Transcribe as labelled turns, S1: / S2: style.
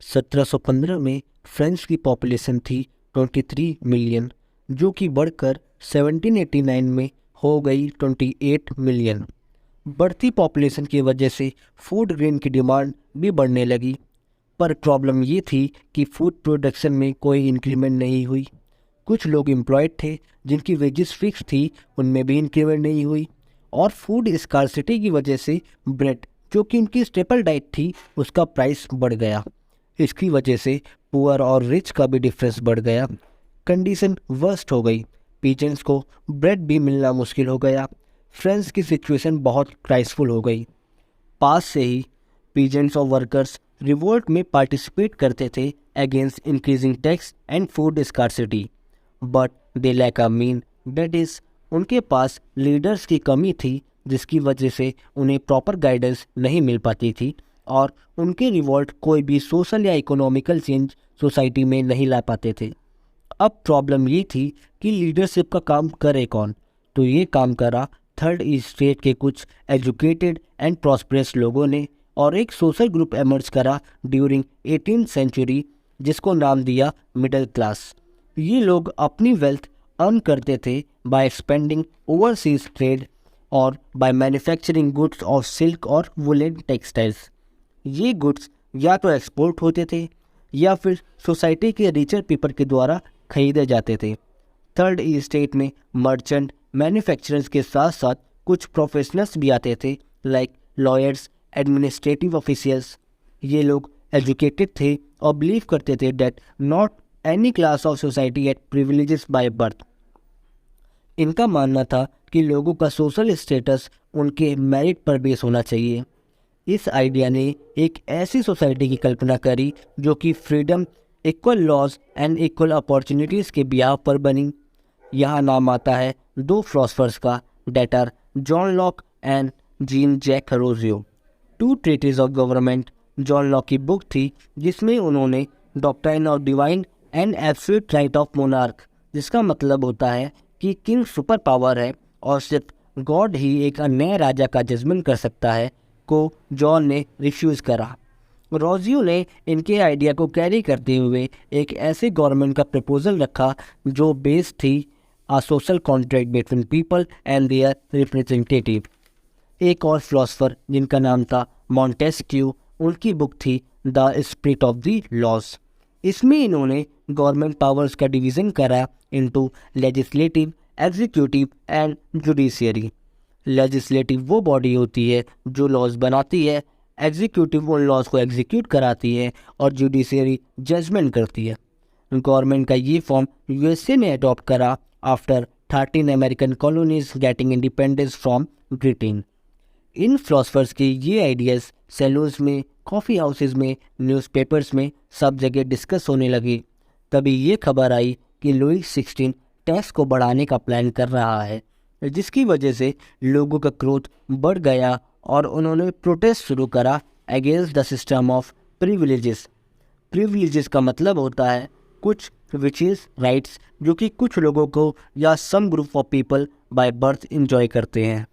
S1: 1715 में फ्रांस की पॉपुलेशन थी 23 मिलियन, जो कि बढ़कर 1789 में हो गई 28 मिलियन। बढ़ती पॉपुलेशन की वजह से फूड ग्रेन की डिमांड भी बढ़ने लगी, पर प्रॉब्लम ये थी कि फूड प्रोडक्शन में कोई इंक्रीमेंट नहीं हुई। कुछ लोग एम्प्लॉयड थे जिनकी वेजेस फिक्स थी, उनमें भी इंक्रीमेंट नहीं हुई, और फूड स्कार्सिटी की वजह से ब्रेड, जो कि उनकी स्टेपल डाइट थी, उसका प्राइस बढ़ गया। इसकी वजह से पुअर और रिच का भी डिफरेंस बढ़ गया। कंडीशन वर्स्ट हो गई, पीजेंट्स को ब्रेड भी मिलना मुश्किल हो गया। फ्रांस की सिचुएशन बहुत क्राइसिसफुल हो गई। पास से ही पीजेंट्स और वर्कर्स रिवोल्ट में पार्टिसिपेट करते थे against increasing tax and food scarcity, but they lack a mean, that is उनके पास लीडर्स की कमी थी, जिसकी वजह से उन्हें प्रॉपर गाइडेंस नहीं मिल पाती थी और उनके रिवोल्ट कोई भी सोशल या इकोनॉमिकल चेंज सोसाइटी में नहीं ला पाते थे। अब प्रॉब्लम ये थी कि लीडरशिप का काम करे कौन, तो ये काम करा थर्ड स्टेट के कुछ एजुकेटेड एंड प्रॉस्परस लोगों ने, और एक सोशल ग्रुप एमर्ज करा ड्यूरिंग 18th सेंचुरी, जिसको नाम दिया मिडिल क्लास। ये लोग अपनी वेल्थ अर्न करते थे बाय एक्सपेंडिंग ओवरसीज ट्रेड और by manufacturing goods of silk और वुलन टेक्सटाइल्स। ये गुड्स या तो एक्सपोर्ट होते थे या फिर सोसाइटी के रिचर पीपल के द्वारा खरीदे जाते थे। थर्ड स्टेट में मर्चेंट मैन्युफैक्चरर्स के साथ साथ कुछ प्रोफेशनल्स भी आते थे, लाइक लॉयर्स, एडमिनिस्ट्रेटिव ऑफिशियल्स। ये लोग एजुकेटेड थे और बिलीव करते थे that not any class of society had privileges by birth. इनका मानना था कि लोगों का सोशल स्टेटस उनके मेरिट पर बेस होना चाहिए। इस आइडिया ने एक ऐसी सोसाइटी की कल्पना करी जो कि freedom, equal laws and equal opportunities के बिहाव पर बनी। यहाँ नाम आता है दो फिलोसफर्स का, that are John Locke and Jean Jacques Rousseau. Two treatises of government John Locke की बुक थी, जिसमें उन्होंने doctrine of divine and absolute right of monarch, जिसका मतलब होता है कि किंग सुपर पावर है और सिर्फ गॉड ही एक नए राजा का जजमेंट कर सकता है, को जॉन ने रिफ्यूज़ करा। रोजियो ने इनके आइडिया को कैरी करते हुए एक ऐसे गवर्नमेंट का प्रपोजल रखा जो बेस्ड थी a social contract between people and their representative. एक और फिलोसफर जिनका नाम था मॉन्टेस्क्यू, उनकी बुक थी the spirit of the laws. इसमें इन्होंने गवर्नमेंट पावर्स का डिवीज़न करा into legislative, executive and judiciary. Legislative वो बॉडी होती है जो लॉज बनाती है, एग्जीक्यूटिव उन लॉज को एग्जीक्यूट कराती है, और जुडिशियरी जजमेंट करती है। गवर्नमेंट का ये फॉर्म यूएसए ने अडॉप्ट करा after 13 American colonies getting independence from Britain. In philosophers के ये आइडियाज़ सैलून्स में, कॉफ़ी हाउसेज में, न्यूज़पेपर्स में सब जगह डिस्कस होने लगी। तभी ये खबर आई कि लुई 16 टैक्स को बढ़ाने का प्लान कर रहा है, जिसकी वजह से लोगों का क्रोध बढ़ गया और उन्होंने प्रोटेस्ट शुरू करा against the system of privileges. Privileges का मतलब होता है कुछ विशेष राइट्स जो कि कुछ लोगों को या some group of people by birth enjoy करते हैं।